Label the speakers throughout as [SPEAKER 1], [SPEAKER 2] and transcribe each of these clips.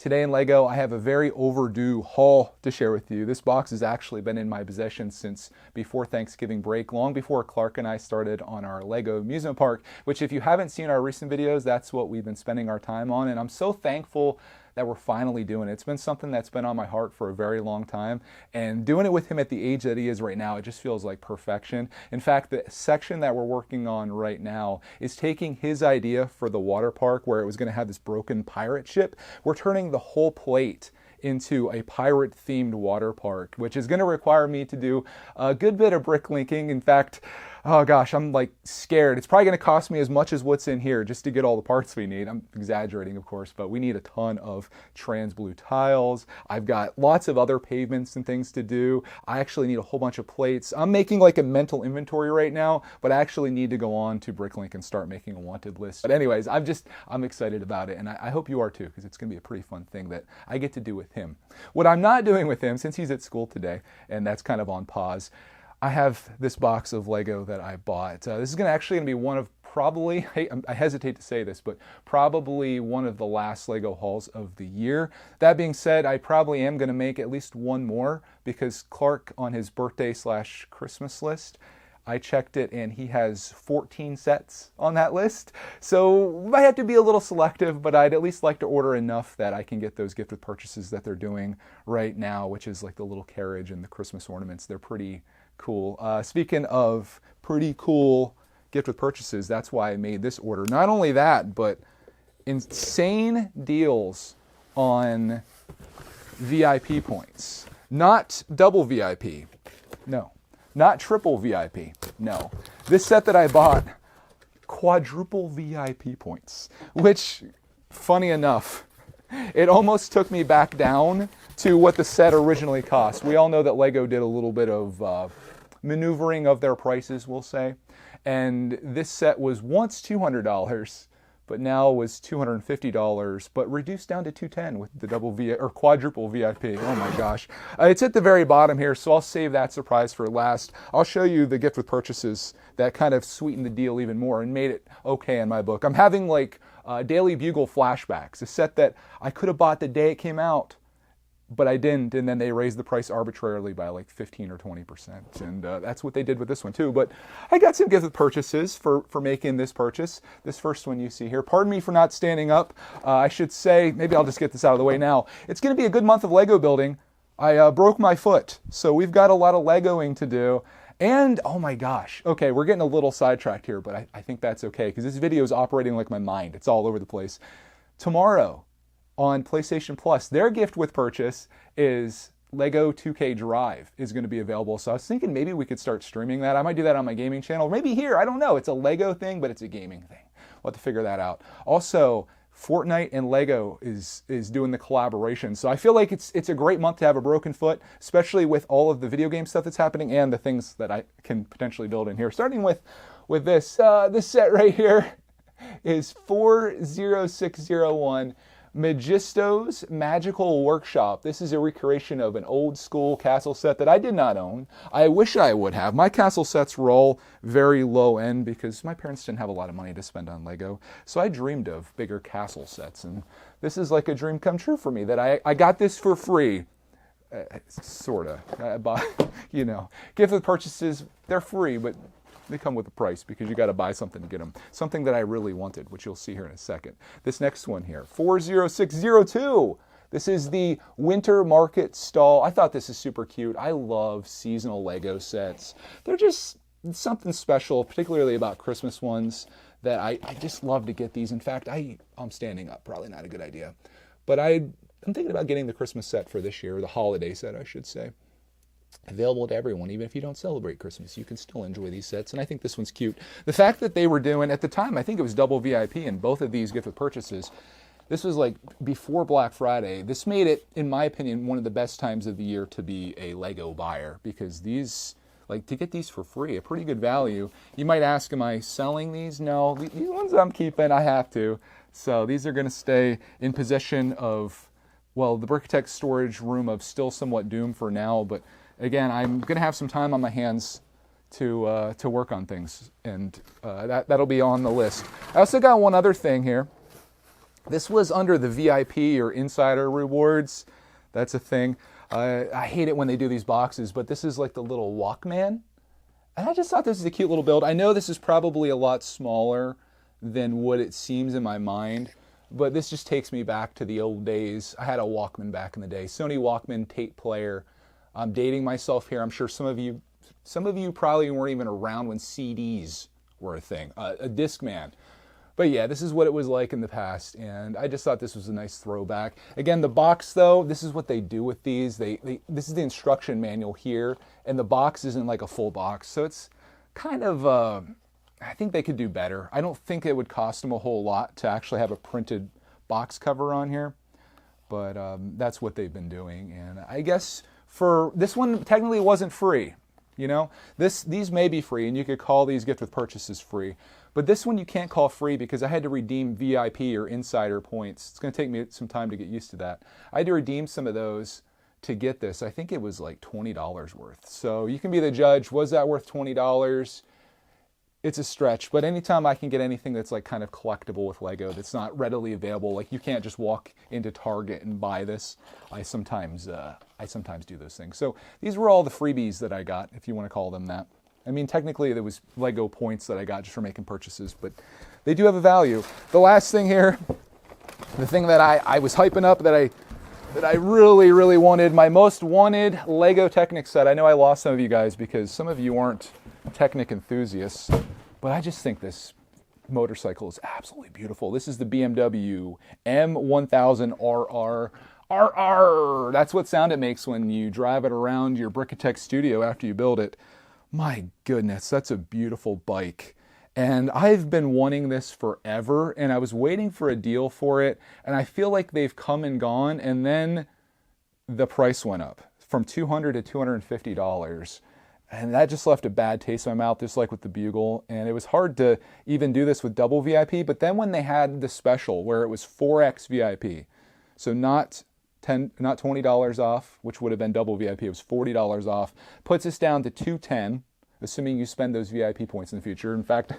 [SPEAKER 1] Today in LEGO, I have a very overdue haul to share with you. This box has actually been in my possession since before Thanksgiving break, long before Clark and I started on our LEGO amusement park, which if you haven't seen our recent videos, that's what we've been spending our time on. And I'm so thankful that we're finally doing it. It's been something that's been on my heart for a very long time, and doing it with him at the age that he is right now, it just feels like perfection. In fact, the section that we're working on right now is taking his idea for the water park where it was going to have this broken pirate ship. We're turning the whole plate into a pirate-themed water park, which is going to require me to do a good bit of bricklinking. In fact, oh gosh, I'm like scared. It's probably going to cost me as much as what's in here just to get all the parts we need. I'm exaggerating, of course, but we need a ton of trans blue tiles. I've got lots of other pavements and things to do. I actually need a whole bunch of plates. I'm making like a mental inventory right now, but I actually need to go on to Bricklink and start making a wanted list. But anyways, I'm excited about it, and I hope you are too, because it's going to be a pretty fun thing that I get to do with him. What I'm not doing with him, since he's at school today, and that's kind of on pause, I have this box of Lego that I bought. This is actually going to be one of probably, I hesitate to say this, but probably one of the last Lego hauls of the year. That being said, I probably am going to make at least one more because Clark on his birthday/Christmas list, I checked it and he has 14 sets on that list. So I have to be a little selective, but I'd at least like to order enough that I can get those gift with purchases that they're doing right now, which is like the little carriage and the Christmas ornaments. They're pretty cool. Speaking of pretty cool gift with purchases, that's why I made this order. Not only that, but insane deals on VIP points. Not double VIP. No. Not triple VIP. No. This set that I bought, quadruple VIP points, which, funny enough, it almost took me back down to what the set originally cost. We all know that LEGO did a little bit of maneuvering of their prices, we'll say. And this set was once $200, but now was $250, but reduced down to $210 with the double VIP or quadruple VIP. Oh my gosh. It's at the very bottom here, so I'll save that surprise for last. I'll show you the gift with purchases that kind of sweetened the deal even more and made it okay in my book. I'm having like Daily Bugle flashbacks, a set that I could have bought the day it came out, but I didn't, and then they raised the price arbitrarily by like 15 or 20%, and that's what they did with this one too. But I got some gift with purchases for making this purchase. This first one you see here. Pardon me for not standing up. I should say, maybe I'll just get this out of the way now. It's going to be a good month of Lego building. I broke my foot, so we've got a lot of Legoing to do. And, oh my gosh, okay, we're getting a little sidetracked here, but I think that's okay, because this video is operating like my mind. It's all over the place. Tomorrow, on PlayStation Plus, their gift with purchase is Lego 2K Drive is going to be available. So I was thinking maybe we could start streaming that. I might do that on my gaming channel. Maybe here, I don't know. It's a Lego thing, but it's a gaming thing. We'll have to figure that out. Also, Fortnite and Lego is doing the collaboration. So I feel like it's a great month to have a broken foot, especially with all of the video game stuff that's happening and the things that I can potentially build in here. Starting with this, this set right here is 40601. Magisto's Magical Workshop. This is a recreation of an old school castle set that I did not own. I wish I would have. My castle sets were all very low end because my parents didn't have a lot of money to spend on Lego. So I dreamed of bigger castle sets, and this is like a dream come true for me that I got this for free. Sorta. I bought, you know, gift with purchases, they're free, but they come with a price because you got to buy something to get them. Something that I really wanted, which you'll see here in a second. This next one here, 40602. This is the Winter Market Stall. I thought this is super cute. I love seasonal Lego sets. They're just something special, particularly about Christmas ones, that I just love to get these. In fact, I'm standing up, probably not a good idea. But I'm thinking about getting the Christmas set for this year, or the holiday set, I should say. Available to everyone, even if you don't celebrate Christmas. You can still enjoy these sets, and I think this one's cute. The fact that they were doing, at the time, I think it was double VIP in both of these gift with purchases. This was like before Black Friday. This made it, in my opinion, one of the best times of the year to be a Lego buyer, because these, like, to get these for free, a pretty good value. You might ask, am I selling these? No, these ones I'm keeping, I have to. So these are going to stay in possession of, well, the Brickitect storage room of Still Somewhat Doom for now, but again, I'm going to have some time on my hands to work on things, and that'll be on the list. I also got one other thing here. This was under the VIP or insider rewards. That's a thing. I hate it when they do these boxes, but this is like the little Walkman. And I just thought this is a cute little build. I know this is probably a lot smaller than what it seems in my mind, but this just takes me back to the old days. I had a Walkman back in the day, Sony Walkman tape player. I'm dating myself here. I'm sure some of you probably weren't even around when CDs were a thing, a Discman. But yeah, this is what it was like in the past, and I just thought this was a nice throwback. Again, the box though, this is what they do with these. This is the instruction manual here, and the box isn't like a full box, so it's kind of, I think they could do better. I don't think it would cost them a whole lot to actually have a printed box cover on here, but that's what they've been doing. And I guess for this one, technically it wasn't free. You know, these may be free, and you could call these gift with purchases free. But this one you can't call free because I had to redeem VIP or insider points. It's going to take me some time to get used to that. I had to redeem some of those to get this. I think it was like $20 worth. So you can be the judge. Was that worth $20? It's a stretch, but anytime I can get anything that's like kind of collectible with Lego that's not readily available, like you can't just walk into Target and buy this, I sometimes do those things. So these were all the freebies that I got, if you want to call them that. I mean, technically there was Lego points that I got just for making purchases, but they do have a value. The last thing here, the thing that I was hyping up that I really, really wanted, my most wanted Lego Technic set. I know I lost some of you guys because some of you aren't Technic enthusiasts, but I just think this motorcycle is absolutely beautiful. This is the BMW M1000RR. RR! That's what sound it makes when you drive it around your Brickitect studio after you build it. My goodness, that's a beautiful bike. And I've been wanting this forever, and I was waiting for a deal for it, and I feel like they've come and gone, and then the price went up from $200 to $250. And that just left a bad taste in my mouth, just like with the Bugle. And it was hard to even do this with double VIP. But then when they had the special where it was 4x VIP, so not $20 off, which would have been double VIP, it was $40 off, puts us down to $210, assuming you spend those VIP points in the future. In fact,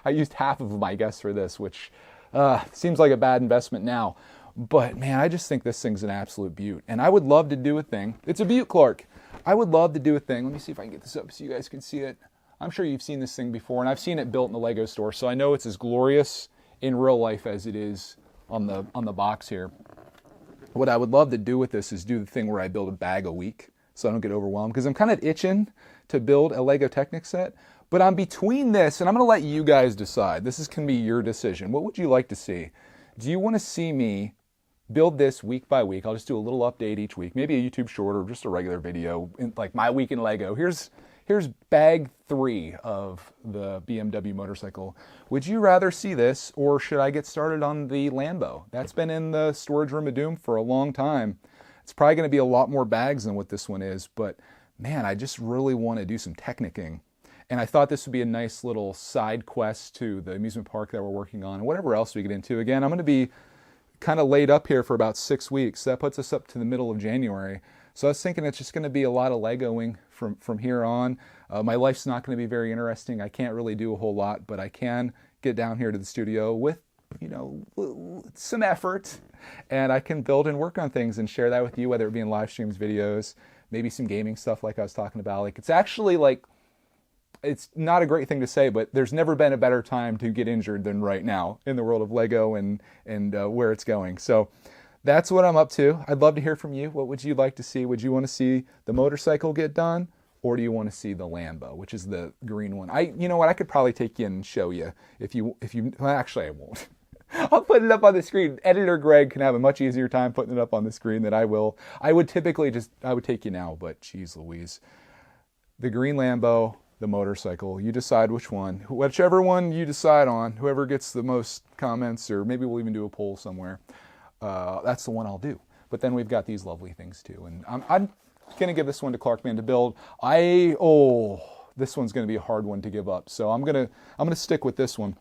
[SPEAKER 1] I used half of my guess for this, which seems like a bad investment now. But man, I just think this thing's an absolute beaut. And I would love to do a thing. It's a beaut, Clark. I would love to do a thing. Let me see if I can get this up so you guys can see it. I'm sure you've seen this thing before, and I've seen it built in the Lego store, so I know it's as glorious in real life as it is on the box here. What I would love to do with this is do the thing where I build a bag a week so I don't get overwhelmed, because I'm kind of itching to build a Lego Technic set, but I'm between this, and I'm going to let you guys decide. This is going to be your decision. What would you like to see? Do you want to see me build this week by week? I'll just do a little update each week, maybe a YouTube short or just a regular video, like my week in Lego. Here's bag 3 of the BMW motorcycle. Would you rather see this, or should I get started on the Lambo? That's been in the storage room of doom for a long time. It's probably going to be a lot more bags than what this one is, but man, I just really want to do some technicking. And I thought this would be a nice little side quest to the amusement park that we're working on and whatever else we get into. Again, I'm going to be kind of laid up here for about 6 weeks. That puts us up to the middle of January. So I was thinking it's just going to be a lot of Legoing from here on. My life's not going to be very interesting. I can't really do a whole lot, but I can get down here to the studio with, some effort, and I can build and work on things and share that with you, whether it be in live streams, videos, maybe some gaming stuff like I was talking about. Like, it's actually like, it's not a great thing to say, but there's never been a better time to get injured than right now in the world of Lego and where it's going. So that's what I'm up to. I'd love to hear from you. What would you like to see? Would you want to see the motorcycle get done, or do you want to see the Lambo, which is the green one? You know what? I could probably take you and show you if you. Well, actually, I won't. I'll put it up on the screen. Editor Greg can have a much easier time putting it up on the screen than I will. I would take you now, but geez Louise. The green Lambo, the motorcycle, you decide which one. Whichever one you decide on, whoever gets the most comments, or maybe we'll even do a poll somewhere, that's the one I'll do. But then we've got these lovely things too. And I'm going to give this one to Clarkman to build. This one's going to be a hard one to give up. So I'm going to stick with this one.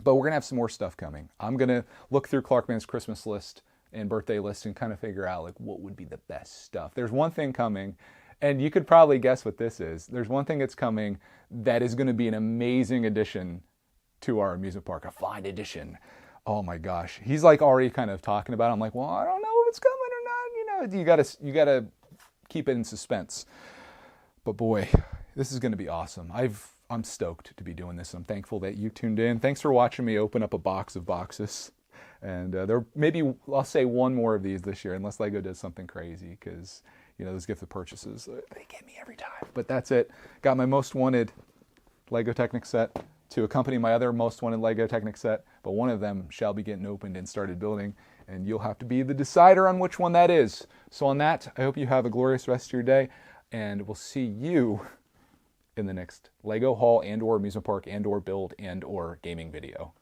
[SPEAKER 1] But we're going to have some more stuff coming. I'm going to look through Clarkman's Christmas list and birthday list and kind of figure out like what would be the best stuff. There's one thing coming, and you could probably guess what this is. There's one thing that's coming that is going to be an amazing addition to our amusement park, a fine addition. Oh my gosh, he's like already kind of talking about it. I'm like, well, I don't know if it's coming or not. You gotta keep it in suspense. But boy, this is going to be awesome. I'm stoked to be doing this. I'm thankful that you tuned in. Thanks for watching me open up a box of boxes. And there maybe I'll say one more of these this year, unless Lego does something crazy, because those gift of purchases, they get me every time. But that's it. Got my most wanted Lego Technic set to accompany my other most wanted Lego Technic set, but one of them shall be getting opened and started building, and you'll have to be the decider on which one that is. So on that, I hope you have a glorious rest of your day, and we'll see you in the next Lego haul and or amusement park and or build and or gaming video.